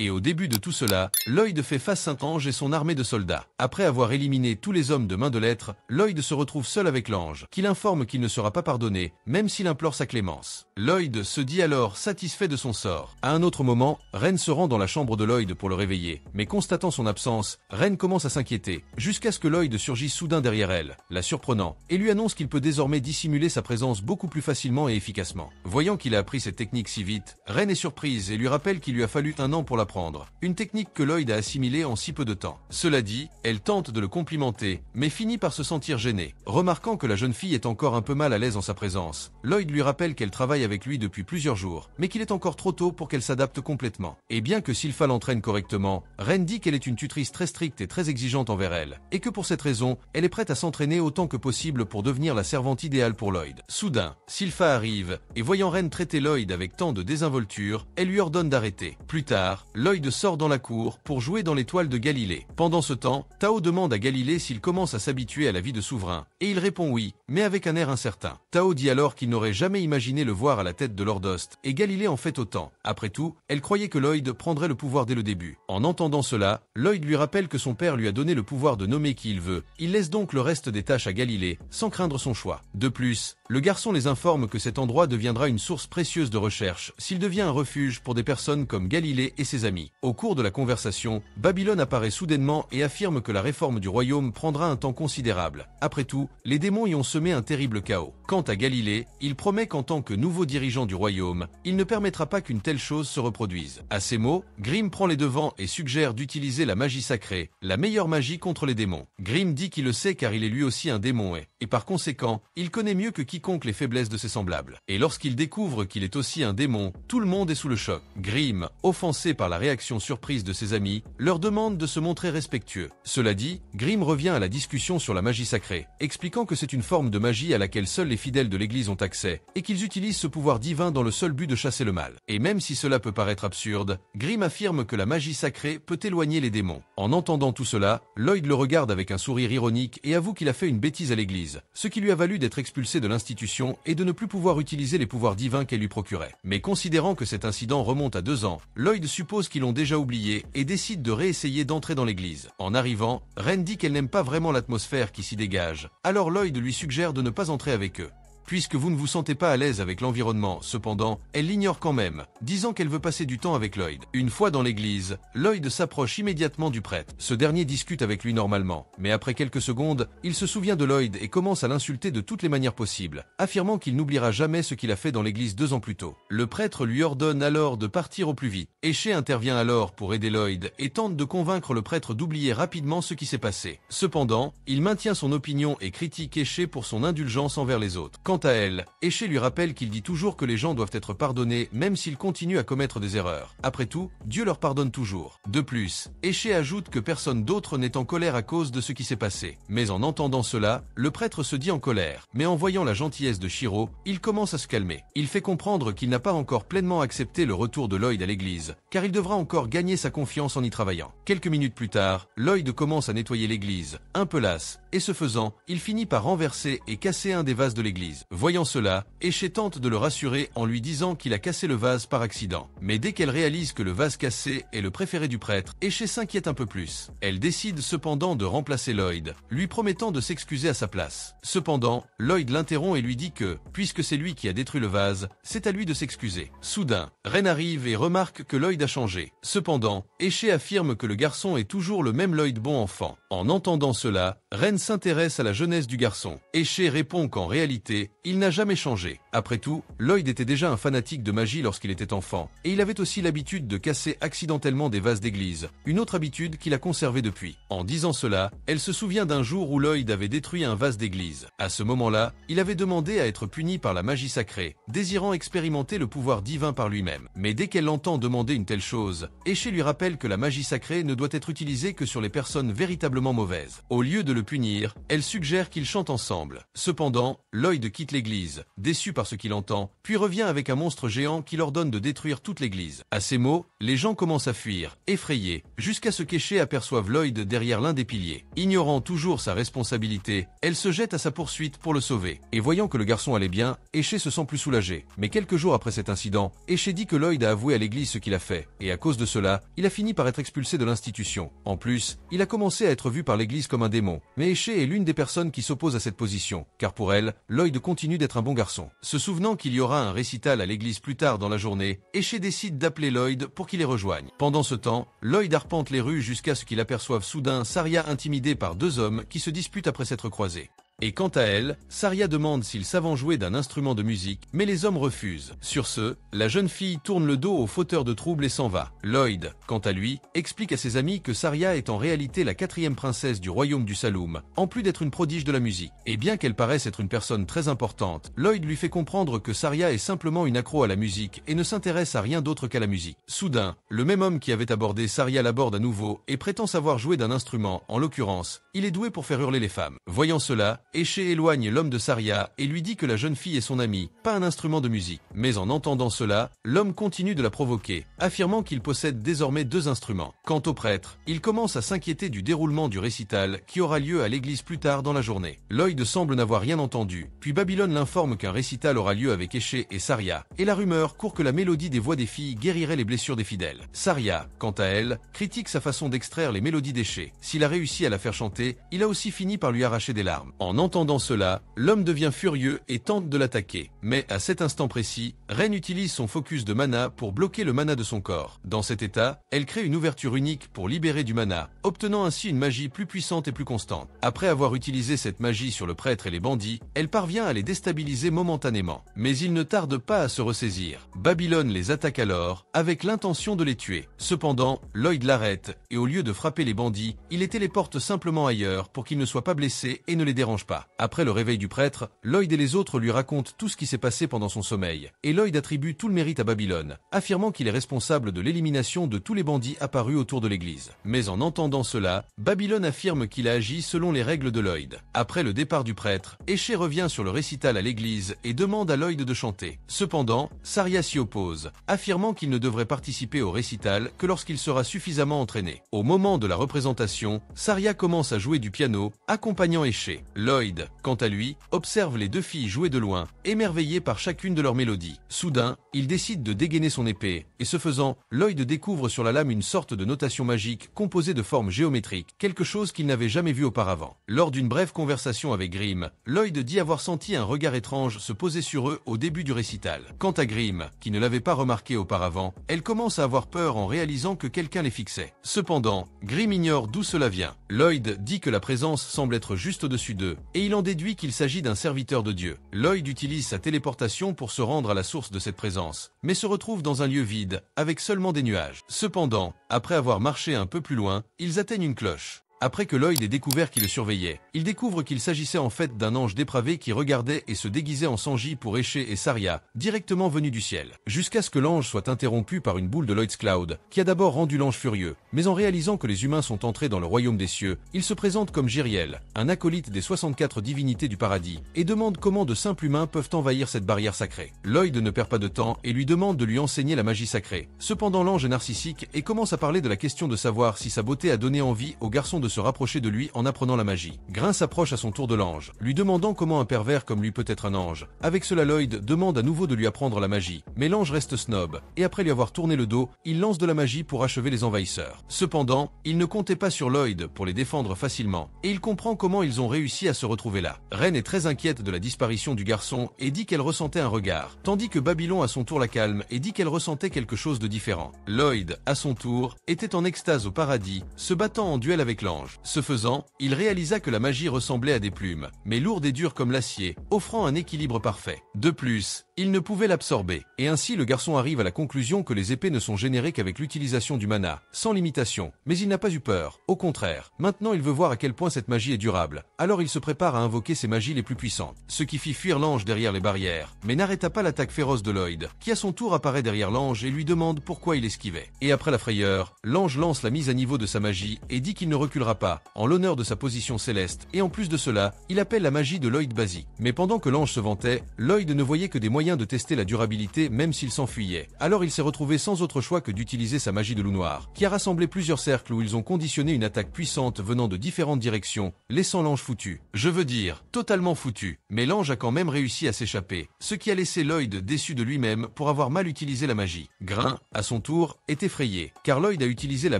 Et au début de tout cela, Lloyd fait face à un ange et son armée de soldats. Après avoir éliminé tous les hommes de main de lettres, Lloyd se retrouve seul avec l'ange, qui l'informe qu'il ne sera pas pardonné, même s'il implore sa clémence. Lloyd se dit alors satisfait de son sort. À un autre moment, Ren se rend dans la chambre de Lloyd pour le réveiller, mais constatant son absence, Ren commence à s'inquiéter, jusqu'à ce que Lloyd surgisse soudain derrière elle, la surprenant, et lui annonce qu'il peut désormais dissimuler sa présence beaucoup plus facilement et efficacement. Voyant qu'il a appris cette technique si vite, Ren est surprise et lui rappelle qu'il lui a fallu 1 an pour l'apprendre, une technique que Lloyd a assimilée en si peu de temps. Cela dit, elle tente de le complimenter, mais finit par se sentir gênée. Remarquant que la jeune fille est encore un peu mal à l'aise en sa présence, Lloyd lui rappelle qu'elle travaille avec lui depuis plusieurs jours, mais qu'il est encore trop tôt pour qu'elle s'adapte complètement. Et bien que Sylpha l'entraîne correctement, Ren dit qu'elle est une tutrice très stricte et très exigeante envers elle, et que pour cette raison, elle est prête à s'entraîner autant que possible pour devenir la servante idéale pour Lloyd. Soudain, Sylpha arrive, et voyant Ren traiter Lloyd avec tant de désinvolture, elle lui ordonne d'arrêter. Plus tard, Lloyd sort dans la cour pour jouer dans l'étoile de Galilée. Pendant ce temps, Tao demande à Galilée s'il commence à s'habituer à la vie de souverain, et il répond oui, mais avec un air incertain. Tao dit alors qu'il n'aurait jamais imaginé le voir à la tête de Lord Host, et Galilée en fait autant. Après tout, elle croyait que Lloyd prendrait le pouvoir dès le début. En entendant cela, Lloyd lui rappelle que son père lui a donné le pouvoir de nommer qui il veut. Il laisse donc le reste des tâches à Galilée, sans craindre son choix. De plus, le garçon les informe que cet endroit deviendra une source précieuse de recherche s'il devient un refuge pour des personnes comme Galilée et ses amis. Au cours de la conversation, Babylone apparaît soudainement et affirme que la réforme du royaume prendra un temps considérable. Après tout, les démons y ont semé un terrible chaos. Quant à Galilée, il promet qu'en tant que nouveau dirigeant du royaume, il ne permettra pas qu'une telle chose se reproduise. À ces mots, Grimm prend les devants et suggère d'utiliser la magie sacrée, la meilleure magie contre les démons. Grimm dit qu'il le sait car il est lui aussi un démon et par conséquent, il connaît mieux que quiconque les faiblesses de ses semblables. Et lorsqu'il découvre qu'il est aussi un démon, tout le monde est sous le choc. Grimm, offensé par la réaction surprise de ses amis, leur demande de se montrer respectueux. Cela dit, Grimm revient à la discussion sur la magie sacrée, expliquant que c'est une forme de magie à laquelle seuls les fidèles de l'Église ont accès, et qu'ils utilisent ce pouvoir divin dans le seul but de chasser le mal. Et même si cela peut paraître absurde, Grimm affirme que la magie sacrée peut éloigner les démons. En entendant tout cela, Lloyd le regarde avec un sourire ironique et avoue qu'il a fait une bêtise à l'Église, ce qui lui a valu d'être expulsé de l'institution et de ne plus pouvoir utiliser les pouvoirs divins qu'elle lui procurait. Mais considérant que cet incident remonte à 2 ans, Lloyd suppose qu'ils l'ont déjà oublié et décide de réessayer d'entrer dans l'église. En arrivant, Ren dit qu'elle n'aime pas vraiment l'atmosphère qui s'y dégage, alors Lloyd lui suggère de ne pas entrer avec eux. Puisque vous ne vous sentez pas à l'aise avec l'environnement, cependant, elle l'ignore quand même, disant qu'elle veut passer du temps avec Lloyd. Une fois dans l'église, Lloyd s'approche immédiatement du prêtre. Ce dernier discute avec lui normalement, mais après quelques secondes, il se souvient de Lloyd et commence à l'insulter de toutes les manières possibles, affirmant qu'il n'oubliera jamais ce qu'il a fait dans l'église 2 ans plus tôt. Le prêtre lui ordonne alors de partir au plus vite. Éché intervient alors pour aider Lloyd et tente de convaincre le prêtre d'oublier rapidement ce qui s'est passé. Cependant, il maintient son opinion et critique Éché pour son indulgence envers les autres. Quant à elle, Éché lui rappelle qu'il dit toujours que les gens doivent être pardonnés même s'ils continuent à commettre des erreurs. Après tout, Dieu leur pardonne toujours. De plus, Éché ajoute que personne d'autre n'est en colère à cause de ce qui s'est passé. Mais en entendant cela, le prêtre se dit en colère. Mais en voyant la gentillesse de Shiro, il commence à se calmer. Il fait comprendre qu'il n'a pas encore pleinement accepté le retour de Lloyd à l'église, car il devra encore gagner sa confiance en y travaillant. Quelques minutes plus tard, Lloyd commence à nettoyer l'église, un peu las, et ce faisant, il finit par renverser et casser un des vases de l'église. Voyant cela, Éché tente de le rassurer en lui disant qu'il a cassé le vase par accident. Mais dès qu'elle réalise que le vase cassé est le préféré du prêtre, Éché s'inquiète un peu plus. Elle décide cependant de remplacer Lloyd, lui promettant de s'excuser à sa place. Cependant, Lloyd l'interrompt et lui dit que, puisque c'est lui qui a détruit le vase, c'est à lui de s'excuser. Soudain, Ren arrive et remarque que Lloyd a changé. Cependant, Éché affirme que le garçon est toujours le même Lloyd bon enfant. En entendant cela, Ren s'intéresse à la jeunesse du garçon. Éché répond qu'en réalité, il n'a jamais changé. Après tout, Lloyd était déjà un fanatique de magie lorsqu'il était enfant, et il avait aussi l'habitude de casser accidentellement des vases d'église, une autre habitude qu'il a conservée depuis. En disant cela, elle se souvient d'un jour où Lloyd avait détruit un vase d'église. À ce moment-là, il avait demandé à être puni par la magie sacrée, désirant expérimenter le pouvoir divin par lui-même. Mais dès qu'elle l'entend demander une telle chose, Éché lui rappelle que la magie sacrée ne doit être utilisée que sur les personnes véritablement mauvaises. Au lieu de le punir, elle suggère qu'ils chantent ensemble. Cependant, Lloyd quitte l'église, déçu par par ce qu'il entend, puis revient avec un monstre géant qui leur donne de détruire toute l'église. À ces mots, les gens commencent à fuir, effrayés, jusqu'à ce qu'Esché aperçoive Lloyd derrière l'un des piliers. Ignorant toujours sa responsabilité, elle se jette à sa poursuite pour le sauver. Et voyant que le garçon allait bien, Esché se sent plus soulagé. Mais quelques jours après cet incident, Esché dit que Lloyd a avoué à l'église ce qu'il a fait, et à cause de cela, il a fini par être expulsé de l'institution. En plus, il a commencé à être vu par l'église comme un démon. Mais Esché est l'une des personnes qui s'oppose à cette position, car pour elle, Lloyd continue d'être un bon garçon. Se souvenant qu'il y aura un récital à l'église plus tard dans la journée, Esché décide d'appeler Lloyd pour qu'il les rejoigne. Pendant ce temps, Lloyd arpente les rues jusqu'à ce qu'il aperçoive soudain Saria intimidée par deux hommes qui se disputent après s'être croisés. Et quant à elle, Saria demande s'ils savent jouer d'un instrument de musique, mais les hommes refusent. Sur ce, la jeune fille tourne le dos au fauteur de troubles et s'en va. Lloyd, quant à lui, explique à ses amis que Saria est en réalité la 4e princesse du royaume du Saloum, en plus d'être une prodige de la musique. Et bien qu'elle paraisse être une personne très importante, Lloyd lui fait comprendre que Saria est simplement une accro à la musique et ne s'intéresse à rien d'autre qu'à la musique. Soudain, le même homme qui avait abordé Saria l'aborde à nouveau et prétend savoir jouer d'un instrument, en l'occurrence, il est doué pour faire hurler les femmes. Voyant cela, Esché éloigne l'homme de Saria et lui dit que la jeune fille est son amie, pas un instrument de musique. Mais en entendant cela, l'homme continue de la provoquer, affirmant qu'il possède désormais 2 instruments. Quant au prêtre, il commence à s'inquiéter du déroulement du récital qui aura lieu à l'église plus tard dans la journée. Lloyd semble n'avoir rien entendu, puis Babylone l'informe qu'un récital aura lieu avec Esché et Saria, et la rumeur court que la mélodie des voix des filles guérirait les blessures des fidèles. Saria, quant à elle, critique sa façon d'extraire les mélodies d'Esché. S'il a réussi à la faire chanter, il a aussi fini par lui arracher des larmes. En entendant cela, l'homme devient furieux et tente de l'attaquer. Mais à cet instant précis, Ren utilise son focus de mana pour bloquer le mana de son corps. Dans cet état, elle crée une ouverture unique pour libérer du mana, obtenant ainsi une magie plus puissante et plus constante. Après avoir utilisé cette magie sur le prêtre et les bandits, elle parvient à les déstabiliser momentanément. Mais ils ne tardent pas à se ressaisir. Babylone les attaque alors, avec l'intention de les tuer. Cependant, Lloyd l'arrête, et au lieu de frapper les bandits, il les téléporte simplement ailleurs pour qu'ils ne soient pas blessés et ne les dérange pas. Après le réveil du prêtre, Lloyd et les autres lui racontent tout ce qui s'est passé pendant son sommeil, et Lloyd attribue tout le mérite à Babylone, affirmant qu'il est responsable de l'élimination de tous les bandits apparus autour de l'église. Mais en entendant cela, Babylone affirme qu'il a agi selon les règles de Lloyd. Après le départ du prêtre, Esché revient sur le récital à l'église et demande à Lloyd de chanter. Cependant, Saria s'y oppose, affirmant qu'il ne devrait participer au récital que lorsqu'il sera suffisamment entraîné. Au moment de la représentation, Saria commence à jouer du piano, accompagnant Esché. Lloyd, quant à lui, observe les 2 filles jouer de loin, émerveillé par chacune de leurs mélodies. Soudain, il décide de dégainer son épée, et ce faisant, Lloyd découvre sur la lame une sorte de notation magique composée de formes géométriques, quelque chose qu'il n'avait jamais vu auparavant. Lors d'une brève conversation avec Grimm, Lloyd dit avoir senti un regard étrange se poser sur eux au début du récital. Quant à Grimm, qui ne l'avait pas remarqué auparavant, elle commence à avoir peur en réalisant que quelqu'un les fixait. Cependant, Grimm ignore d'où cela vient. Lloyd dit que la présence semble être juste au-dessus d'eux, et il en déduit qu'il s'agit d'un serviteur de Dieu. Lloyd utilise sa téléportation pour se rendre à la source de cette présence, mais se retrouve dans un lieu vide, avec seulement des nuages. Cependant, après avoir marché un peu plus loin, ils atteignent une cloche. Après que Lloyd ait découvert qui le surveillait, il découvre qu'il s'agissait en fait d'un ange dépravé qui regardait et se déguisait en Sanji pour Esché et Saria, directement venus du ciel. Jusqu'à ce que l'ange soit interrompu par une boule de Lloyd's Cloud, qui a d'abord rendu l'ange furieux. Mais en réalisant que les humains sont entrés dans le royaume des cieux, il se présente comme Jiriel, un acolyte des 64 divinités du paradis, et demande comment de simples humains peuvent envahir cette barrière sacrée. Lloyd ne perd pas de temps et lui demande de lui enseigner la magie sacrée. Cependant l'ange est narcissique et commence à parler de la question de savoir si sa beauté a donné envie au garçon de se rapprocher de lui en apprenant la magie. Grin s'approche à son tour de l'ange, lui demandant comment un pervers comme lui peut être un ange. Avec cela Lloyd demande à nouveau de lui apprendre la magie, mais l'ange reste snob, et après lui avoir tourné le dos, il lance de la magie pour achever les envahisseurs. Cependant, il ne comptait pas sur Lloyd pour les défendre facilement, et il comprend comment ils ont réussi à se retrouver là. Ren est très inquiète de la disparition du garçon et dit qu'elle ressentait un regard, tandis que Babylone à son tour la calme et dit qu'elle ressentait quelque chose de différent. Lloyd, à son tour, était en extase au paradis, se battant en duel avec l'ange. Ce faisant, il réalisa que la magie ressemblait à des plumes, mais lourdes et dures comme l'acier, offrant un équilibre parfait. De plus, il ne pouvait l'absorber. Et ainsi le garçon arrive à la conclusion que les épées ne sont générées qu'avec l'utilisation du mana, sans limitation. Mais il n'a pas eu peur, au contraire. Maintenant il veut voir à quel point cette magie est durable. Alors il se prépare à invoquer ses magies les plus puissantes. Ce qui fit fuir l'ange derrière les barrières, mais n'arrêta pas l'attaque féroce de Lloyd, qui à son tour apparaît derrière l'ange et lui demande pourquoi il esquivait. Et après la frayeur, l'ange lance la mise à niveau de sa magie et dit qu'il ne reculera pas, en l'honneur de sa position céleste, et en plus de cela, il appelle la magie de Lloyd basique. Mais pendant que l'ange se vantait, Lloyd ne voyait que des moyens de tester la durabilité même s'il s'enfuyait. Alors il s'est retrouvé sans autre choix que d'utiliser sa magie de loup noir, qui a rassemblé plusieurs cercles où ils ont conditionné une attaque puissante venant de différentes directions, laissant l'ange foutu. Je veux dire, totalement foutu. Mais l'ange a quand même réussi à s'échapper, ce qui a laissé Lloyd déçu de lui-même pour avoir mal utilisé la magie. Grin, à son tour, est effrayé, car Lloyd a utilisé la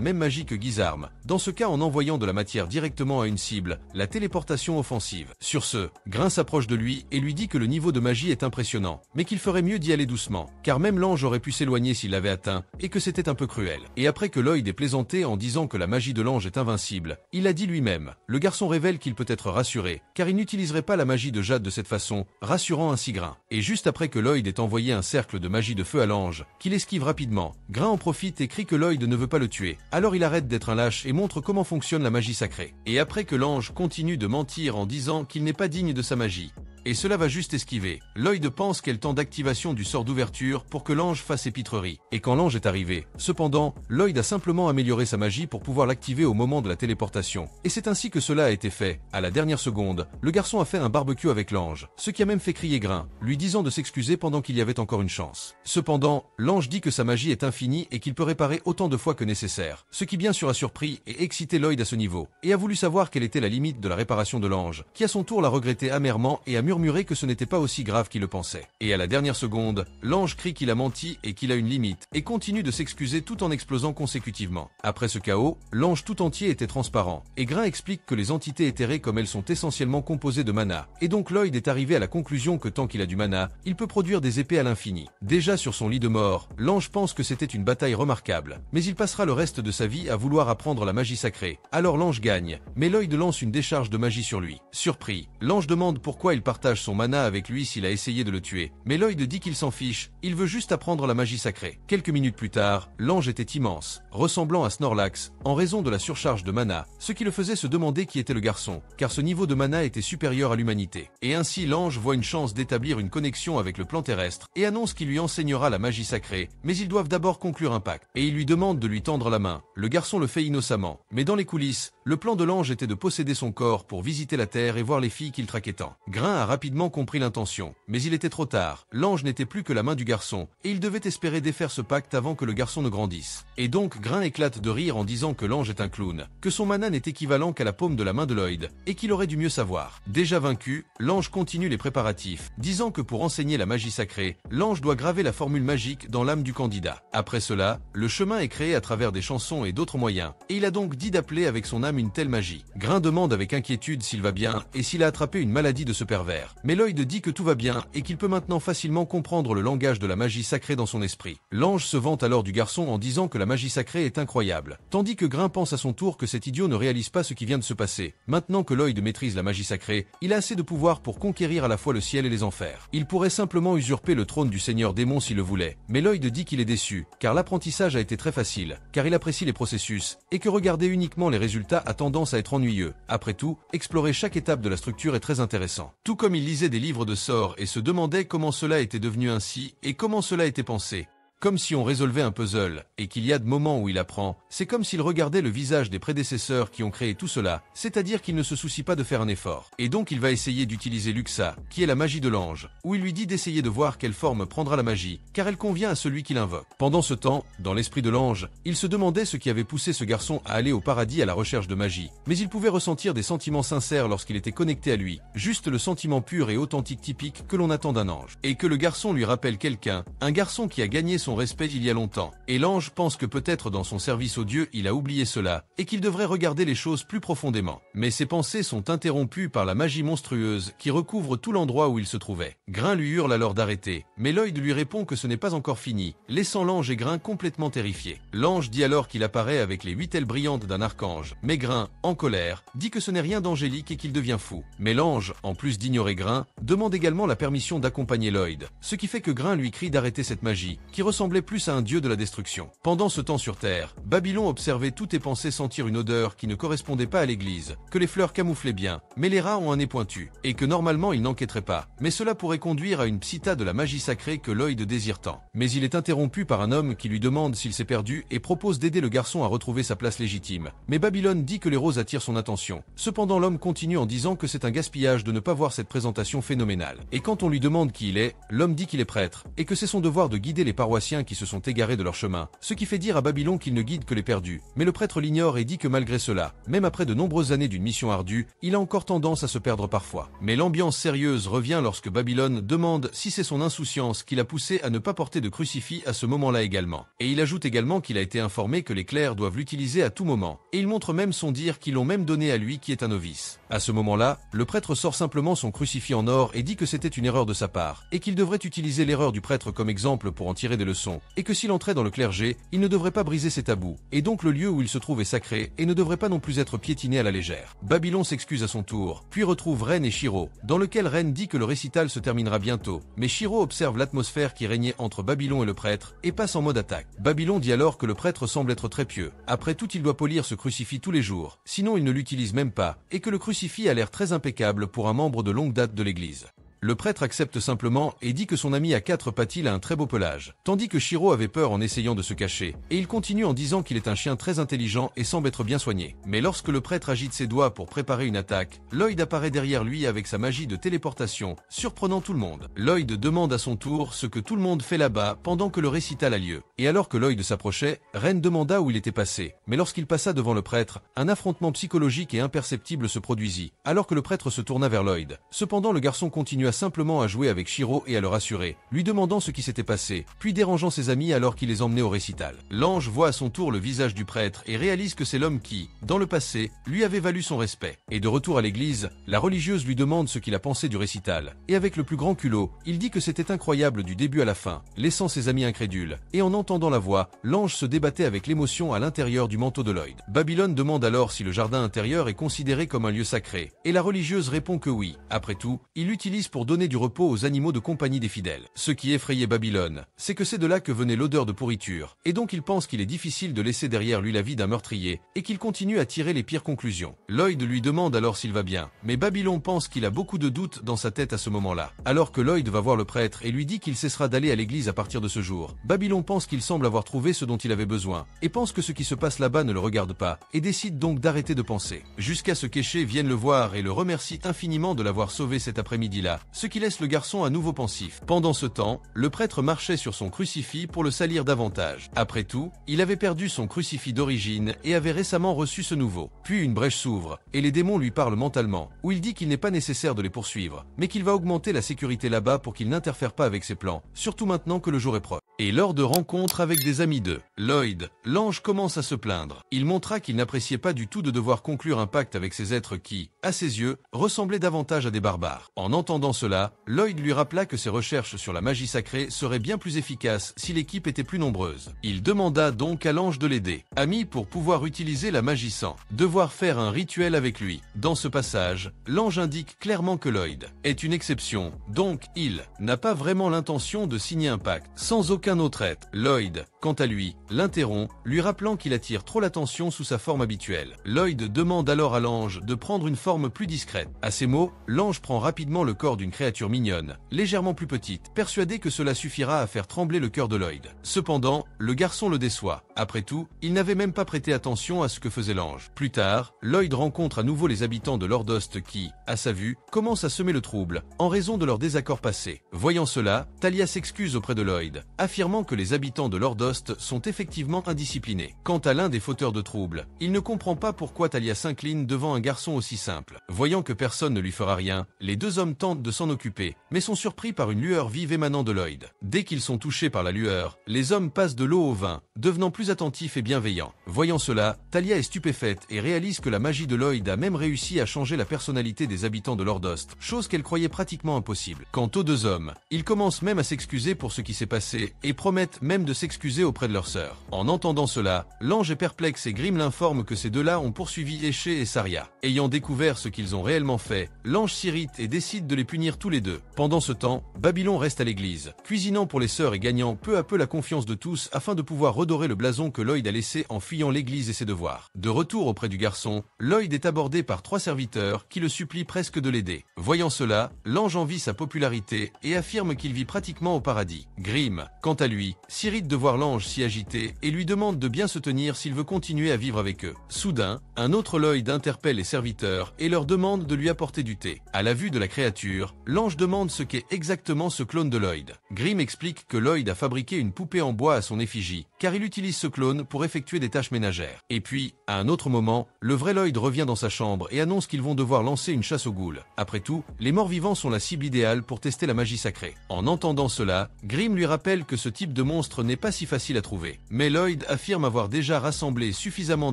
même magie que Guisarme, dans ce cas en envoyant de la matière directement à une cible, la téléportation offensive. Sur ce, Grin s'approche de lui et lui dit que le niveau de magie est impressionnant, mais qu'il ferait mieux d'y aller doucement, car même l'ange aurait pu s'éloigner s'il l'avait atteint, et que c'était un peu cruel. Et après que Lloyd ait plaisanté en disant que la magie de l'ange est invincible, il a dit lui-même. Le garçon révèle qu'il peut être rassuré, car il n'utiliserait pas la magie de Jade de cette façon, rassurant ainsi Grin. Et juste après que Lloyd ait envoyé un cercle de magie de feu à l'ange, qu'il esquive rapidement, Grin en profite et crie que Lloyd ne veut pas le tuer. Alors il arrête d'être un lâche et montre comment fonctionne la magie sacrée. Et après que l'ange continue de mentir en disant qu'il n'est pas digne de sa magie, et cela va juste esquiver, Lloyd pense qu'elle tend d'activation du sort d'ouverture pour que l'ange fasse épitrerie. Et quand l'ange est arrivé, cependant, Lloyd a simplement amélioré sa magie pour pouvoir l'activer au moment de la téléportation. Et c'est ainsi que cela a été fait. À la dernière seconde, le garçon a fait un barbecue avec l'ange, ce qui a même fait crier Grin, lui disant de s'excuser pendant qu'il y avait encore une chance. Cependant, l'ange dit que sa magie est infinie et qu'il peut réparer autant de fois que nécessaire, ce qui bien sûr a surpris et excité Lloyd à ce niveau, et a voulu savoir quelle était la limite de la réparation de l'ange, qui à son tour l'a regretté amèrement et a murmuré que ce n'était pas aussi grave qu'il le pensait. Et à la dernière seconde, l'ange crie qu'il a menti et qu'il a une limite, et continue de s'excuser tout en explosant consécutivement. Après ce chaos, l'ange tout entier était transparent, et Grin explique que les entités éthérées comme elles sont essentiellement composées de mana, et donc Lloyd est arrivé à la conclusion que tant qu'il a du mana, il peut produire des épées à l'infini. Déjà sur son lit de mort, l'ange pense que c'était une bataille remarquable, mais il passera le reste de sa vie à vouloir apprendre la magie sacrée. Alors l'ange gagne, mais Lloyd lance une décharge de magie sur lui. Surpris, l'ange demande pourquoi il partage son mana avec lui s'il a essayé de le tuer, mais Lloyd dit qu'il s'en fiche, il veut juste apprendre la magie sacrée. Quelques minutes plus tard, l'ange était immense, ressemblant à Snorlax, en raison de la surcharge de mana, ce qui le faisait se demander qui était le garçon, car ce niveau de mana était supérieur à l'humanité. Et ainsi l'ange voit une chance d'établir une connexion avec le plan terrestre, et annonce qu'il lui enseignera la magie sacrée, mais ils doivent d'abord conclure un pacte, et il lui demande de lui tendre la main. Le garçon le fait innocemment, mais dans les coulisses, le plan de l'ange était de posséder son corps pour visiter la terre et voir les filles qu'il traquait tant. Grin a rapidement compris l'intention, mais il était trop tard. L'ange n'était plus que la main du garçon, et il devait espérer défaire ce pacte avant que le garçon ne grandisse. Et donc Grin éclate de rire en disant que l'ange est un clown, que son mana n'est équivalent qu'à la paume de la main de Lloyd, et qu'il aurait dû mieux savoir. Déjà vaincu, l'ange continue les préparatifs, disant que pour enseigner la magie sacrée, l'ange doit graver la formule magique dans l'âme du candidat. Après cela, le chemin est créé à travers des chansons et d'autres moyens, et il a donc dit d'appeler avec son âme une telle magie. Grin demande avec inquiétude s'il va bien et s'il a attrapé une maladie de ce pervers. Mais Lloyd dit que tout va bien et qu'il peut maintenant facilement comprendre le langage de la magie sacrée dans son esprit. L'ange se vante alors du garçon en disant que la magie sacrée est incroyable, tandis que Grin pense à son tour que cet idiot ne réalise pas ce qui vient de se passer. Maintenant que Lloyd maîtrise la magie sacrée, il a assez de pouvoir pour conquérir à la fois le ciel et les enfers. Il pourrait simplement usurper le trône du seigneur démon s'il le voulait, mais Lloyd dit qu'il est déçu, car l'apprentissage a été très facile, car il apprécie les processus, et que regarder uniquement les résultats a tendance à être ennuyeux. Après tout, explorer chaque étape de la structure est très intéressant. Tout comme il lisait des livres de sorts et se demandait comment cela était devenu ainsi et comment cela était pensé. Comme si on résolvait un puzzle, et qu'il y a de moments où il apprend, c'est comme s'il regardait le visage des prédécesseurs qui ont créé tout cela, c'est-à-dire qu'il ne se soucie pas de faire un effort. Et donc il va essayer d'utiliser Luxa, qui est la magie de l'ange, où il lui dit d'essayer de voir quelle forme prendra la magie, car elle convient à celui qui l'invoque. Pendant ce temps, dans l'esprit de l'ange, il se demandait ce qui avait poussé ce garçon à aller au paradis à la recherche de magie, mais il pouvait ressentir des sentiments sincères lorsqu'il était connecté à lui, juste le sentiment pur et authentique typique que l'on attend d'un ange. Et que le garçon lui rappelle quelqu'un, un garçon qui a gagné son son respect il y a longtemps. Et l'ange pense que peut-être dans son service au dieu il a oublié cela, et qu'il devrait regarder les choses plus profondément. Mais ses pensées sont interrompues par la magie monstrueuse qui recouvre tout l'endroit où il se trouvait. Grain lui hurle alors d'arrêter, mais Lloyd lui répond que ce n'est pas encore fini, laissant l'ange et Grain complètement terrifiés. L'ange dit alors qu'il apparaît avec les 8 ailes brillantes d'un archange, mais Grain, en colère, dit que ce n'est rien d'angélique et qu'il devient fou. Mais l'ange, en plus d'ignorer Grain, demande également la permission d'accompagner Lloyd, ce qui fait que Grain lui crie d'arrêter cette magie, qui ressemblait plus à un dieu de la destruction. Pendant ce temps sur Terre, Babylon observait tout et pensait sentir une odeur qui ne correspondait pas à l'église, que les fleurs camouflaient bien, mais les rats ont un nez pointu, et que normalement ils n'enquêteraient pas, mais cela pourrait conduire à une psita de la magie sacrée que Lloyd désire tant. Mais il est interrompu par un homme qui lui demande s'il s'est perdu et propose d'aider le garçon à retrouver sa place légitime. Mais Babylone dit que les roses attirent son attention. Cependant l'homme continue en disant que c'est un gaspillage de ne pas voir cette présentation phénoménale. Et quand on lui demande qui il est, l'homme dit qu'il est prêtre, et que c'est son devoir de guider les paroissiens qui se sont égarés de leur chemin, ce qui fait dire à Babylone qu'il ne guide que les perdus. Mais le prêtre l'ignore et dit que malgré cela, même après de nombreuses années d'une mission ardue, il a encore tendance à se perdre parfois. Mais l'ambiance sérieuse revient lorsque Babylone demande si c'est son insouciance qui l'a poussé à ne pas porter de crucifix à ce moment-là également. Et il ajoute également qu'il a été informé que les clercs doivent l'utiliser à tout moment, et il montre même son dire qu'ils l'ont même donné à lui qui est un novice. À ce moment-là, le prêtre sort simplement son crucifix en or et dit que c'était une erreur de sa part, et qu'il devrait utiliser l'erreur du prêtre comme exemple pour en tirer des leçons, et que s'il entrait dans le clergé, il ne devrait pas briser ses tabous, et donc le lieu où il se trouve est sacré et ne devrait pas non plus être piétiné à la légère. Babylone s'excuse à son tour, puis retrouve Ren et Shiro, dans lequel Ren dit que le récital se terminera bientôt, mais Shiro observe l'atmosphère qui régnait entre Babylone et le prêtre, et passe en mode attaque. Babylone dit alors que le prêtre semble être très pieux. Après tout, il doit polir ce crucifix tous les jours, sinon il ne l'utilise même pas, et que le crucifix a l'air très impeccable pour un membre de longue date de l'église. Le prêtre accepte simplement et dit que son ami à 4 pattes a un très beau pelage, tandis que Shiro avait peur en essayant de se cacher, et il continue en disant qu'il est un chien très intelligent et semble être bien soigné. Mais lorsque le prêtre agite ses doigts pour préparer une attaque, Lloyd apparaît derrière lui avec sa magie de téléportation, surprenant tout le monde. Lloyd demande à son tour ce que tout le monde fait là-bas pendant que le récital a lieu. Et alors que Lloyd s'approchait, Ren demanda où il était passé, mais lorsqu'il passa devant le prêtre, un affrontement psychologique et imperceptible se produisit, alors que le prêtre se tourna vers Lloyd. Cependant le garçon continua simplement à jouer avec Shiro et à le rassurer, lui demandant ce qui s'était passé, puis dérangeant ses amis alors qu'il les emmenait au récital. L'ange voit à son tour le visage du prêtre et réalise que c'est l'homme qui, dans le passé, lui avait valu son respect. Et de retour à l'église, la religieuse lui demande ce qu'il a pensé du récital, et avec le plus grand culot, il dit que c'était incroyable du début à la fin, laissant ses amis incrédules, et en entendant la voix, l'ange se débattait avec l'émotion à l'intérieur du manteau de Lloyd. Babylone demande alors si le jardin intérieur est considéré comme un lieu sacré, et la religieuse répond que oui. Après tout, il l'utilise pour donner du repos aux animaux de compagnie des fidèles. Ce qui effrayait Babylone, c'est que c'est de là que venait l'odeur de pourriture, et donc il pense qu'il est difficile de laisser derrière lui la vie d'un meurtrier, et qu'il continue à tirer les pires conclusions. Lloyd lui demande alors s'il va bien, mais Babylone pense qu'il a beaucoup de doutes dans sa tête à ce moment-là. Alors que Lloyd va voir le prêtre et lui dit qu'il cessera d'aller à l'église à partir de ce jour, Babylone pense qu'il semble avoir trouvé ce dont il avait besoin, et pense que ce qui se passe là-bas ne le regarde pas, et décide donc d'arrêter de penser. Jusqu'à ce qu'Éché vienne le voir et le remercie infiniment de l'avoir sauvé cet après-midi-là, ce qui laisse le garçon à nouveau pensif. Pendant ce temps, le prêtre marchait sur son crucifix pour le salir davantage. Après tout, il avait perdu son crucifix d'origine et avait récemment reçu ce nouveau. Puis une brèche s'ouvre, et les démons lui parlent mentalement, où il dit qu'il n'est pas nécessaire de les poursuivre, mais qu'il va augmenter la sécurité là-bas pour qu'il n'interfère pas avec ses plans, surtout maintenant que le jour est proche. Et lors de rencontres avec des amis de Lloyd, l'ange commence à se plaindre. Il montra qu'il n'appréciait pas du tout de devoir conclure un pacte avec ces êtres qui, à ses yeux, ressemblaient davantage à des barbares. En entendant cela, Lloyd lui rappela que ses recherches sur la magie sacrée seraient bien plus efficaces si l'équipe était plus nombreuse. Il demanda donc à l'ange de l'aider. Ami pour pouvoir utiliser la magie sans devoir faire un rituel avec lui. Dans ce passage, l'ange indique clairement que Lloyd est une exception, donc il n'a pas vraiment l'intention de signer un pacte sans aucun autre être. Lloyd, quant à lui, l'interrompt, lui rappelant qu'il attire trop l'attention sous sa forme habituelle. Lloyd demande alors à l'ange de prendre une forme plus discrète. À ces mots, l'ange prend rapidement le corps d'une créature mignonne, légèrement plus petite, persuadé que cela suffira à faire trembler le cœur de Lloyd. Cependant, le garçon le déçoit. Après tout, il n'avait même pas prêté attention à ce que faisait l'ange. Plus tard, Lloyd rencontre à nouveau les habitants de Lordost qui, à sa vue, commencent à semer le trouble, en raison de leurs désaccords passés. Voyant cela, Talia s'excuse auprès de Lloyd, affirmant que les habitants de Lordost Dust sont effectivement indisciplinés. Quant à l'un des fauteurs de troubles, il ne comprend pas pourquoi Talia s'incline devant un garçon aussi simple. Voyant que personne ne lui fera rien, les deux hommes tentent de s'en occuper, mais sont surpris par une lueur vive émanant de Lloyd. Dès qu'ils sont touchés par la lueur, les hommes passent de l'eau au vin, devenant plus attentifs et bienveillants. Voyant cela, Talia est stupéfaite et réalise que la magie de Lloyd a même réussi à changer la personnalité des habitants de Lordost, chose qu'elle croyait pratiquement impossible. Quant aux deux hommes, ils commencent même à s'excuser pour ce qui s'est passé et promettent même de s'excuser auprès de leur sœur. En entendant cela, l'ange est perplexe et Grimm l'informe que ces deux-là ont poursuivi Éché et Saria. Ayant découvert ce qu'ils ont réellement fait, l'ange s'irrite et décide de les punir tous les deux. Pendant ce temps, Babylon reste à l'église, cuisinant pour les sœurs et gagnant peu à peu la confiance de tous afin de pouvoir redorer le blason que Lloyd a laissé en fuyant l'église et ses devoirs. De retour auprès du garçon, Lloyd est abordé par 3 serviteurs qui le supplient presque de l'aider. Voyant cela, l'ange envie sa popularité et affirme qu'il vit pratiquement au paradis. Grimm, quant à lui, s'irrite de voir l'ange si agité et lui demande de bien se tenir s'il veut continuer à vivre avec eux. Soudain, un autre Lloyd interpelle les serviteurs et leur demande de lui apporter du thé. À la vue de la créature, l'ange demande ce qu'est exactement ce clone de Lloyd. Grimm explique que Lloyd a fabriqué une poupée en bois à son effigie, car il utilise ce clone pour effectuer des tâches ménagères. Et puis, à un autre moment, le vrai Lloyd revient dans sa chambre et annonce qu'ils vont devoir lancer une chasse aux ghouls. Après tout, les morts-vivants sont la cible idéale pour tester la magie sacrée. En entendant cela, Grimm lui rappelle que ce type de monstre n'est pas si facile à trouver. Mais Lloyd affirme avoir déjà rassemblé suffisamment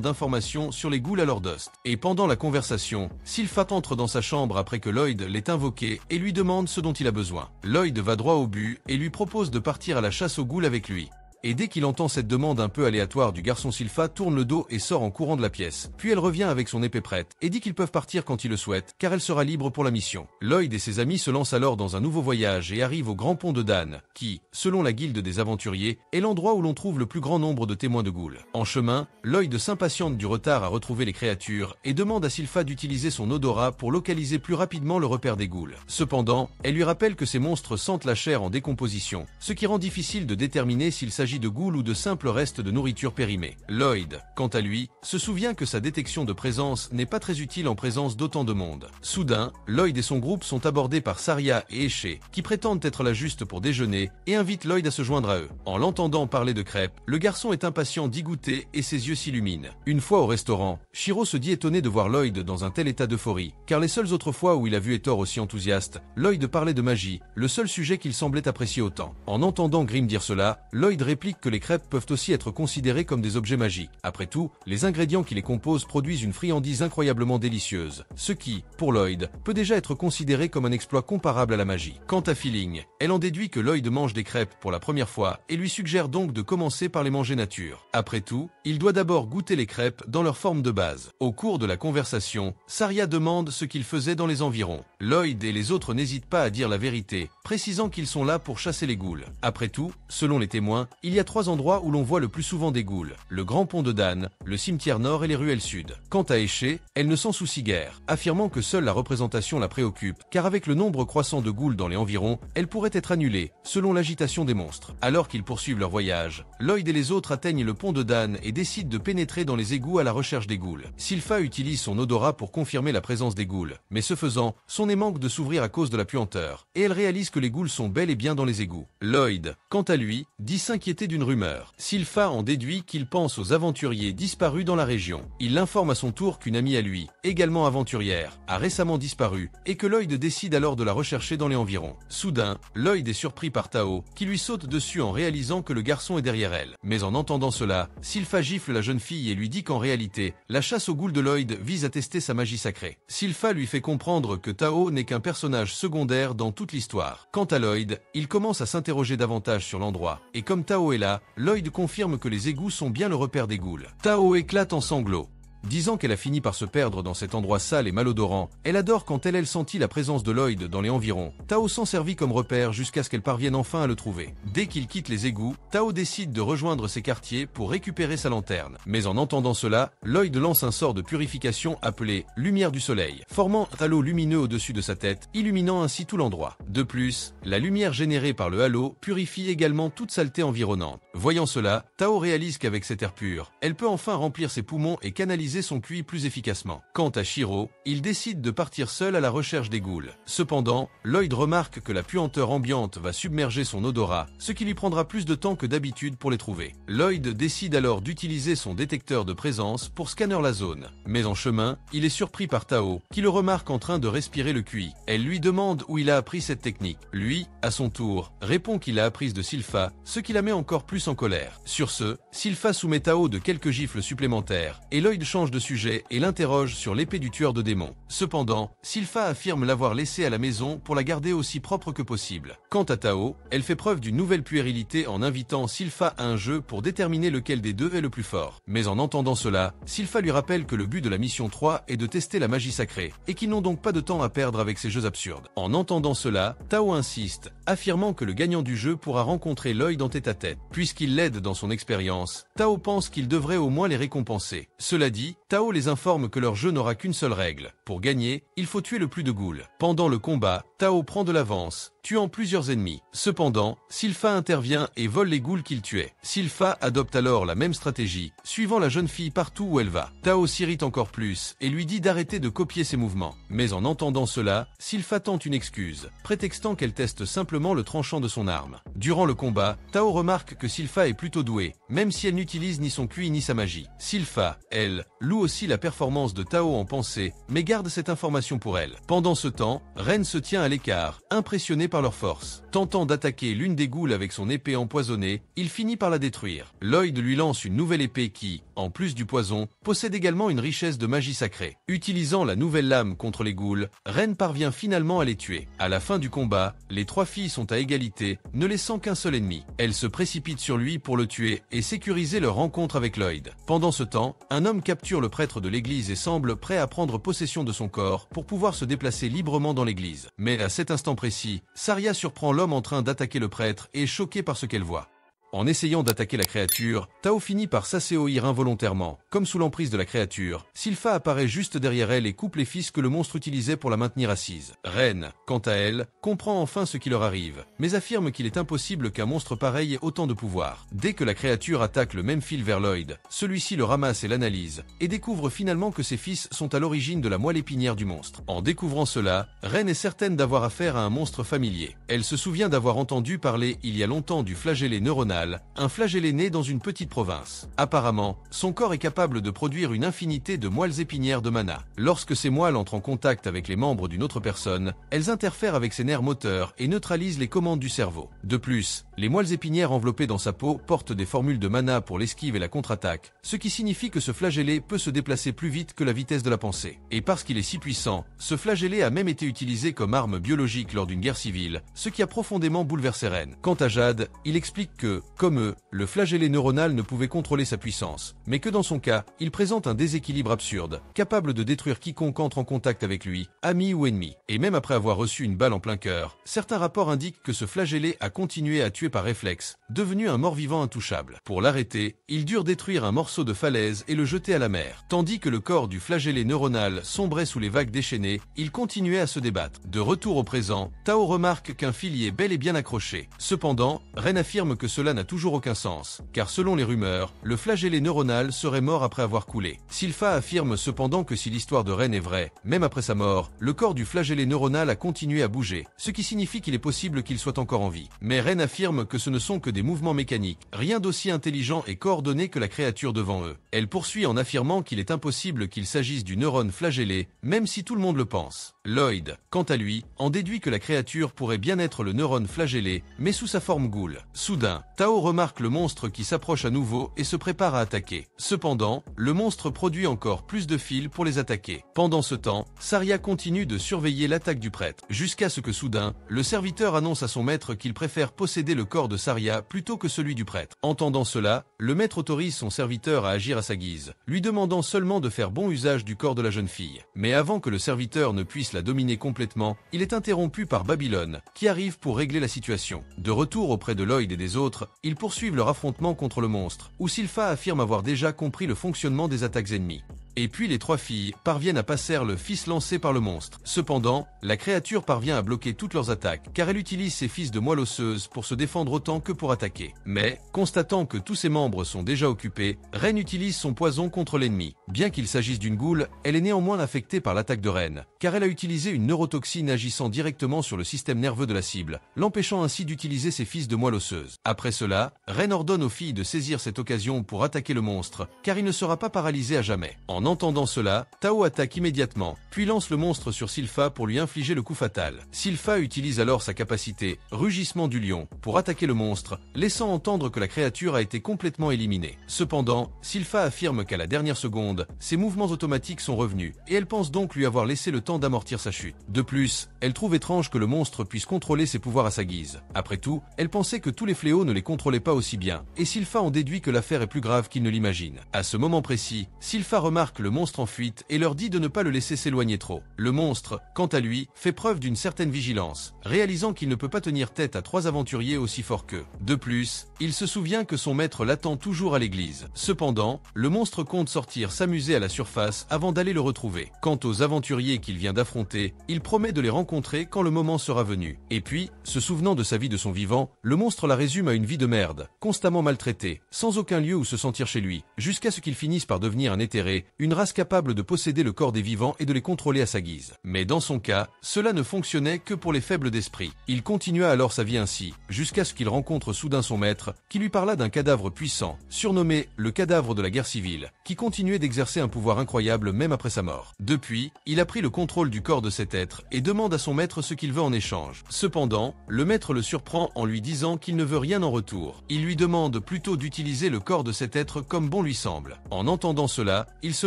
d'informations sur les ghouls à Lordost. Et pendant la conversation, Sylpha entre dans sa chambre après que Lloyd l'ait invoqué et lui demande ce dont il a besoin. Lloyd va droit au but et lui propose de partir à la chasse aux ghouls avec lui. Et dès qu'il entend cette demande un peu aléatoire du garçon, Sylpha tourne le dos et sort en courant de la pièce. Puis elle revient avec son épée prête et dit qu'ils peuvent partir quand ils le souhaitent, car elle sera libre pour la mission. Lloyd et ses amis se lancent alors dans un nouveau voyage et arrivent au grand pont de Dan, qui, selon la guilde des aventuriers, est l'endroit où l'on trouve le plus grand nombre de témoins de ghouls. En chemin, Lloyd s'impatiente du retard à retrouver les créatures et demande à Sylpha d'utiliser son odorat pour localiser plus rapidement le repère des ghouls. Cependant, elle lui rappelle que ces monstres sentent la chair en décomposition, ce qui rend difficile de déterminer s'il s'agit de ghouls ou de simples restes de nourriture périmée. Lloyd, quant à lui, se souvient que sa détection de présence n'est pas très utile en présence d'autant de monde. Soudain, Lloyd et son groupe sont abordés par Saria et Éché, qui prétendent être là juste pour déjeuner et invitent Lloyd à se joindre à eux. En l'entendant parler de crêpes, le garçon est impatient d'y goûter et ses yeux s'illuminent. Une fois au restaurant, Shiro se dit étonné de voir Lloyd dans un tel état d'euphorie, car les seules autres fois où il a vu Hétor aussi enthousiaste, Lloyd parlait de magie, le seul sujet qu'il semblait apprécier autant. En entendant Grimm dire cela, Lloyd réplique que les crêpes peuvent aussi être considérées comme des objets magiques. Après tout, les ingrédients qui les composent produisent une friandise incroyablement délicieuse, ce qui, pour Lloyd, peut déjà être considéré comme un exploit comparable à la magie. Quant à Feeling, elle en déduit que Lloyd mange des crêpes pour la première fois et lui suggère donc de commencer par les manger nature. Après tout, il doit d'abord goûter les crêpes dans leur forme de base. Au cours de la conversation, Saria demande ce qu'il faisait dans les environs. Lloyd et les autres n'hésitent pas à dire la vérité, précisant qu'ils sont là pour chasser les ghouls. Après tout, selon les témoins, il y a 3 endroits où l'on voit le plus souvent des ghouls: le grand pont de Dan, le cimetière nord et les ruelles sud. Quant à Éché, elle ne s'en soucie guère, affirmant que seule la représentation la préoccupe, car avec le nombre croissant de ghouls dans les environs, elle pourrait être annulée, selon l'agitation des monstres. Alors qu'ils poursuivent leur voyage, Lloyd et les autres atteignent le pont de Dan et décident de pénétrer dans les égouts à la recherche des ghouls. Sylpha utilise son odorat pour confirmer la présence des ghouls, mais ce faisant, son nez manque de s'ouvrir à cause de la puanteur, et elle réalise que les ghouls sont bel et bien dans les égouts. Lloyd, quant à lui, dit s'inquiéter d'une rumeur. Sylpha en déduit qu'il pense aux aventuriers disparus dans la région. Il l'informe à son tour qu'une amie à lui, également aventurière, a récemment disparu et que Lloyd décide alors de la rechercher dans les environs. Soudain, Lloyd est surpris par Tao, qui lui saute dessus en réalisant que le garçon est derrière elle. Mais en entendant cela, Sylpha gifle la jeune fille et lui dit qu'en réalité, la chasse aux ghouls de Lloyd vise à tester sa magie sacrée. Sylpha lui fait comprendre que Tao n'est qu'un personnage secondaire dans toute l'histoire. Quant à Lloyd, il commence à s'interroger davantage sur l'endroit, et comme Tao est là, Lloyd confirme que les égouts sont bien le repère des ghouls. Tao éclate en sanglots. Disant qu'elle a fini par se perdre dans cet endroit sale et malodorant, elle adore quand elle sentit la présence de Lloyd dans les environs. Tao s'en servit comme repère jusqu'à ce qu'elle parvienne enfin à le trouver. Dès qu'il quitte les égouts, Tao décide de rejoindre ses quartiers pour récupérer sa lanterne. Mais en entendant cela, Lloyd lance un sort de purification appelé « Lumière du Soleil », formant un halo lumineux au-dessus de sa tête, illuminant ainsi tout l'endroit. De plus, la lumière générée par le halo purifie également toute saleté environnante. Voyant cela, Tao réalise qu'avec cet air pur, elle peut enfin remplir ses poumons et canaliser utiliser son QI plus efficacement. Quant à Shiro, il décide de partir seul à la recherche des ghouls. Cependant, Lloyd remarque que la puanteur ambiante va submerger son odorat, ce qui lui prendra plus de temps que d'habitude pour les trouver. Lloyd décide alors d'utiliser son détecteur de présence pour scanner la zone. Mais en chemin, il est surpris par Tao, qui le remarque en train de respirer le QI. Elle lui demande où il a appris cette technique. Lui, à son tour, répond qu'il l'a apprise de Sylpha, ce qui la met encore plus en colère. Sur ce, Sylpha soumet Tao de quelques gifles supplémentaires, et Lloyd change de sujet et l'interroge sur l'épée du tueur de démons. Cependant, Sylpha affirme l'avoir laissée à la maison pour la garder aussi propre que possible. Quant à Tao, elle fait preuve d'une nouvelle puérilité en invitant Sylpha à un jeu pour déterminer lequel des deux est le plus fort. Mais en entendant cela, Sylpha lui rappelle que le but de la mission 3 est de tester la magie sacrée, et qu'ils n'ont donc pas de temps à perdre avec ces jeux absurdes. En entendant cela, Tao insiste, affirmant que le gagnant du jeu pourra rencontrer Lloyd en tête-à-tête. Puisqu'il l'aide dans son expérience, Tao pense qu'il devrait au moins les récompenser. Cela dit, Tao les informe que leur jeu n'aura qu'une seule règle. Pour gagner, il faut tuer le plus de ghouls. Pendant le combat, Tao prend de l'avance, tuant plusieurs ennemis. Cependant, Sylpha intervient et vole les ghouls qu'il tuait. Sylpha adopte alors la même stratégie, suivant la jeune fille partout où elle va. Tao s'irrite encore plus et lui dit d'arrêter de copier ses mouvements. Mais en entendant cela, Sylpha tente une excuse, prétextant qu'elle teste simplement le tranchant de son arme. Durant le combat, Tao remarque que Sylpha est plutôt douée, même si elle n'utilise ni son QI ni sa magie. Sylpha, elle, loue aussi la performance de Tao en pensée, mais garde cette information pour elle. Pendant ce temps, Ren se tient à l'écart, impressionné par leur force. Tentant d'attaquer l'une des ghouls avec son épée empoisonnée, il finit par la détruire. Lloyd lui lance une nouvelle épée qui, en plus du poison, possède également une richesse de magie sacrée. Utilisant la nouvelle lame contre les ghouls, Ren parvient finalement à les tuer. À la fin du combat, les trois filles sont à égalité, ne laissant qu'un seul ennemi. Elles se précipitent sur lui pour le tuer et sécuriser leur rencontre avec Lloyd. Pendant ce temps, un homme capture le prêtre de l'église et semble prêt à prendre possession de son corps pour pouvoir se déplacer librement dans l'église. Mais à cet instant précis, Saria surprend l'homme en train d'attaquer le prêtre et est choquée par ce qu'elle voit. En essayant d'attaquer la créature, Tao finit par s'asséoir involontairement. Comme sous l'emprise de la créature, Sylpha apparaît juste derrière elle et coupe les fils que le monstre utilisait pour la maintenir assise. Ren, quant à elle, comprend enfin ce qui leur arrive, mais affirme qu'il est impossible qu'un monstre pareil ait autant de pouvoir. Dès que la créature attaque le même fil vers Lloyd, celui-ci le ramasse et l'analyse, et découvre finalement que ses fils sont à l'origine de la moelle épinière du monstre. En découvrant cela, Ren est certaine d'avoir affaire à un monstre familier. Elle se souvient d'avoir entendu parler il y a longtemps du flagellé neuronal, un flagellé né dans une petite province. Apparemment, son corps est capable de produire une infinité de moelles épinières de mana. Lorsque ces moelles entrent en contact avec les membres d'une autre personne, elles interfèrent avec ses nerfs moteurs et neutralisent les commandes du cerveau. De plus, les moelles épinières enveloppées dans sa peau portent des formules de mana pour l'esquive et la contre-attaque, ce qui signifie que ce flagellé peut se déplacer plus vite que la vitesse de la pensée. Et parce qu'il est si puissant, ce flagellé a même été utilisé comme arme biologique lors d'une guerre civile, ce qui a profondément bouleversé Ren. Quant à Jade, il explique que, comme eux, le flagellé neuronal ne pouvait contrôler sa puissance, mais que dans son cas, il présente un déséquilibre absurde, capable de détruire quiconque entre en contact avec lui, ami ou ennemi. Et même après avoir reçu une balle en plein cœur, certains rapports indiquent que ce flagellé a continué à tuer par réflexe, devenu un mort-vivant intouchable. Pour l'arrêter, ils durent détruire un morceau de falaise et le jeter à la mer. Tandis que le corps du flagellé neuronal sombrait sous les vagues déchaînées, il continuait à se débattre. De retour au présent, Tao remarque qu'un fil y est bel et bien accroché. Cependant, Ren affirme que cela n'a toujours aucun sens, car selon les rumeurs, le flagellé neuronal serait mort après avoir coulé. Sylpha affirme cependant que si l'histoire de Ren est vraie, même après sa mort, le corps du flagellé neuronal a continué à bouger, ce qui signifie qu'il est possible qu'il soit encore en vie. Mais Ren affirme que ce ne sont que des mouvements mécaniques, rien d'aussi intelligent et coordonné que la créature devant eux. Elle poursuit en affirmant qu'il est impossible qu'il s'agisse du neurone flagellé, même si tout le monde le pense. Lloyd, quant à lui, en déduit que la créature pourrait bien être le neurone flagellé, mais sous sa forme ghoul. Soudain, Tao remarque le monstre qui s'approche à nouveau et se prépare à attaquer. Cependant, le monstre produit encore plus de fils pour les attaquer. Pendant ce temps, Saria continue de surveiller l'attaque du prêtre, jusqu'à ce que soudain, le serviteur annonce à son maître qu'il préfère posséder le corps de Saria plutôt que celui du prêtre. Entendant cela, le maître autorise son serviteur à agir à sa guise, lui demandant seulement de faire bon usage du corps de la jeune fille. Mais avant que le serviteur ne puisse la dominer complètement, il est interrompu par Babylone, qui arrive pour régler la situation. De retour auprès de Lloyd et des autres, ils poursuivent leur affrontement contre le monstre, où Sylpha affirme avoir déjà compris le fonctionnement des attaques ennemies. Et puis les trois filles parviennent à passer le fils lancé par le monstre. Cependant, la créature parvient à bloquer toutes leurs attaques, car elle utilise ses fils de moelle osseuse pour se défendre autant que pour attaquer. Mais, constatant que tous ses membres sont déjà occupés, Ren utilise son poison contre l'ennemi. Bien qu'il s'agisse d'une goule, elle est néanmoins affectée par l'attaque de Ren, car elle a utilisé une neurotoxine agissant directement sur le système nerveux de la cible, l'empêchant ainsi d'utiliser ses fils de moelle osseuse. Après cela, Ren ordonne aux filles de saisir cette occasion pour attaquer le monstre, car il ne sera pas paralysé à jamais. En entendant cela, Tao attaque immédiatement, puis lance le monstre sur Sylpha pour lui infliger le coup fatal. Sylpha utilise alors sa capacité « Rugissement du lion » pour attaquer le monstre, laissant entendre que la créature a été complètement éliminée. Cependant, Sylpha affirme qu'à la dernière seconde, ses mouvements automatiques sont revenus, et elle pense donc lui avoir laissé le temps d'amortir sa chute. De plus, elle trouve étrange que le monstre puisse contrôler ses pouvoirs à sa guise. Après tout, elle pensait que tous les fléaux ne les contrôlaient pas aussi bien, et Sylpha en déduit que l'affaire est plus grave qu'il ne l'imagine. À ce moment précis, Sylpha remarque le monstre en fuite et leur dit de ne pas le laisser s'éloigner trop. Le monstre, quant à lui, fait preuve d'une certaine vigilance, réalisant qu'il ne peut pas tenir tête à 3 aventuriers aussi forts qu'eux. De plus, il se souvient que son maître l'attend toujours à l'église. Cependant, le monstre compte sortir s'amuser à la surface avant d'aller le retrouver. Quant aux aventuriers qu'il vient d'affronter, il promet de les rencontrer quand le moment sera venu. Et puis, se souvenant de sa vie de son vivant, le monstre la résume à une vie de merde, constamment maltraité, sans aucun lieu où se sentir chez lui, jusqu'à ce qu'il finisse par devenir un éthéré, une race capable de posséder le corps des vivants et de les contrôler à sa guise. Mais dans son cas, cela ne fonctionnait que pour les faibles d'esprit. Il continua alors sa vie ainsi, jusqu'à ce qu'il rencontre soudain son maître, qui lui parla d'un cadavre puissant, surnommé le cadavre de la guerre civile, qui continuait d'exercer un pouvoir incroyable même après sa mort. Depuis, il a pris le contrôle du corps de cet être et demande à son maître ce qu'il veut en échange. Cependant, le maître le surprend en lui disant qu'il ne veut rien en retour. Il lui demande plutôt d'utiliser le corps de cet être comme bon lui semble. En entendant cela, il se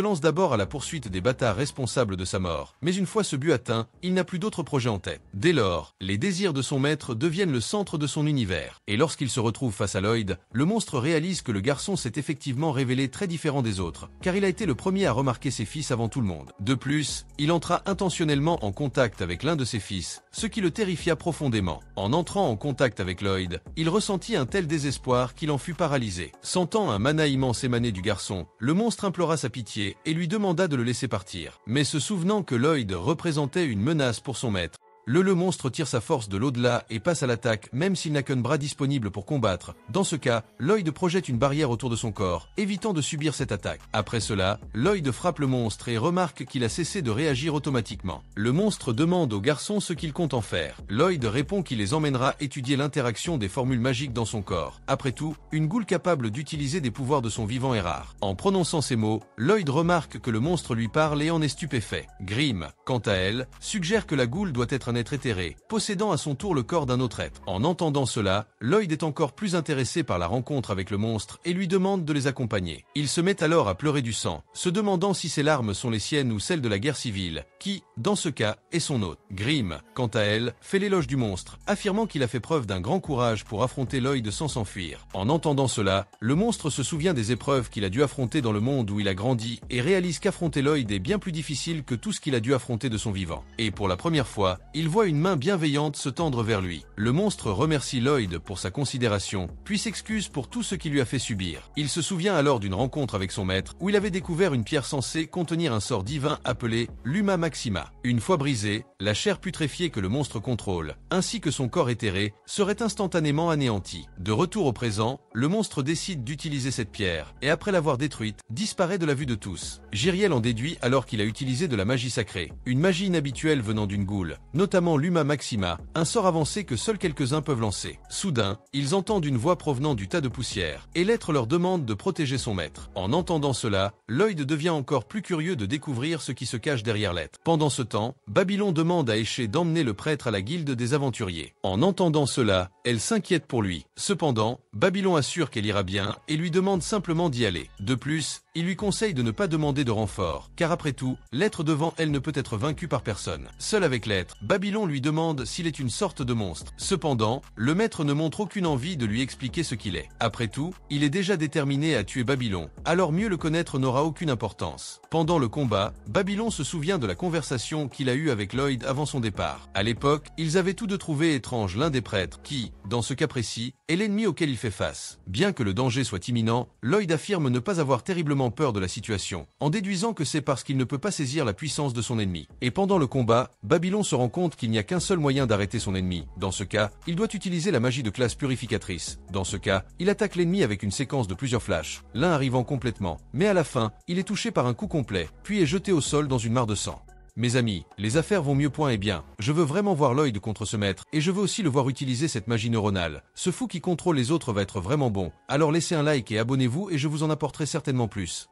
lance d'abord à la poursuite des bâtards responsables de sa mort, mais une fois ce but atteint, il n'a plus d'autre projet en tête. Dès lors, les désirs de son maître deviennent le centre de son univers, et lorsqu'il se retrouve face à Lloyd, le monstre réalise que le garçon s'est effectivement révélé très différent des autres, car il a été le premier à remarquer ses fils avant tout le monde. De plus, il entra intentionnellement en contact avec l'un de ses fils, ce qui le terrifia profondément. En entrant en contact avec Lloyd, il ressentit un tel désespoir qu'il en fut paralysé. Sentant un mana immense émaner du garçon, le monstre implora sa pitié et lui demanda de le laisser partir. Mais se souvenant que Lloyd représentait une menace pour son maître, le monstre tire sa force de l'au-delà et passe à l'attaque même s'il n'a qu'un bras disponible pour combattre. Dans ce cas, Lloyd projette une barrière autour de son corps, évitant de subir cette attaque. Après cela, Lloyd frappe le monstre et remarque qu'il a cessé de réagir automatiquement. Le monstre demande au garçon ce qu'il compte en faire. Lloyd répond qu'il les emmènera étudier l'interaction des formules magiques dans son corps. Après tout, une goule capable d'utiliser des pouvoirs de son vivant est rare. En prononçant ces mots, Lloyd remarque que le monstre lui parle et en est stupéfait. Grimm, quant à elle, suggère que la goule doit être un être éthéré, possédant à son tour le corps d'un autre être. En entendant cela, Lloyd est encore plus intéressé par la rencontre avec le monstre et lui demande de les accompagner. Il se met alors à pleurer du sang, se demandant si ses larmes sont les siennes ou celles de la guerre civile, qui, dans ce cas, est son hôte. Grimm, quant à elle, fait l'éloge du monstre, affirmant qu'il a fait preuve d'un grand courage pour affronter Lloyd sans s'enfuir. En entendant cela, le monstre se souvient des épreuves qu'il a dû affronter dans le monde où il a grandi et réalise qu'affronter Lloyd est bien plus difficile que tout ce qu'il a dû affronter de son vivant. Et pour la première fois, il voit une main bienveillante se tendre vers lui. Le monstre remercie Lloyd pour sa considération, puis s'excuse pour tout ce qu'il lui a fait subir. Il se souvient alors d'une rencontre avec son maître, où il avait découvert une pierre censée contenir un sort divin appelé l'Uma Maxima. Une fois brisée, la chair putréfiée que le monstre contrôle, ainsi que son corps éthéré, serait instantanément anéanti. De retour au présent, le monstre décide d'utiliser cette pierre, et après l'avoir détruite, disparaît de la vue de tous. Jyriel en déduit alors qu'il a utilisé de la magie sacrée, une magie inhabituelle venant d'une goule, notamment l'Uma Maxima, un sort avancé que seuls quelques-uns peuvent lancer. Soudain, ils entendent une voix provenant du tas de poussière, et l'être leur demande de protéger son maître. En entendant cela, Lloyd devient encore plus curieux de découvrir ce qui se cache derrière l'être. Pendant ce temps, Babylon demande à Éché d'emmener le prêtre à la guilde des aventuriers. En entendant cela, elle s'inquiète pour lui. Cependant, Babylon assure qu'elle ira bien et lui demande simplement d'y aller. De plus, il lui conseille de ne pas demander de renfort, car après tout, l'être devant elle ne peut être vaincu par personne. Seul avec l'être, Babylon lui demande s'il est une sorte de monstre. Cependant, le maître ne montre aucune envie de lui expliquer ce qu'il est. Après tout, il est déjà déterminé à tuer Babylon, alors mieux le connaître n'aura aucune importance. Pendant le combat, Babylon se souvient de la conversation qu'il a eue avec Lloyd avant son départ. À l'époque, ils avaient tous deux trouvé étrange l'un des prêtres qui, dans ce cas précis, est l'ennemi auquel il fait face. Bien que le danger soit imminent, Lloyd affirme ne pas avoir terriblement simplement peur de la situation, en déduisant que c'est parce qu'il ne peut pas saisir la puissance de son ennemi. Et pendant le combat, Babylon se rend compte qu'il n'y a qu'un seul moyen d'arrêter son ennemi. Dans ce cas, il doit utiliser la magie de classe purificatrice. Dans ce cas, il attaque l'ennemi avec une séquence de plusieurs flashs, l'un arrivant complètement. Mais à la fin, il est touché par un coup complet, puis est jeté au sol dans une mare de sang. Mes amis, les affaires vont mieux point et bien. Je veux vraiment voir Lloyd contre ce maître, et je veux aussi le voir utiliser cette magie neuronale. Ce fou qui contrôle les autres va être vraiment bon. Alors laissez un like et abonnez-vous et je vous en apporterai certainement plus.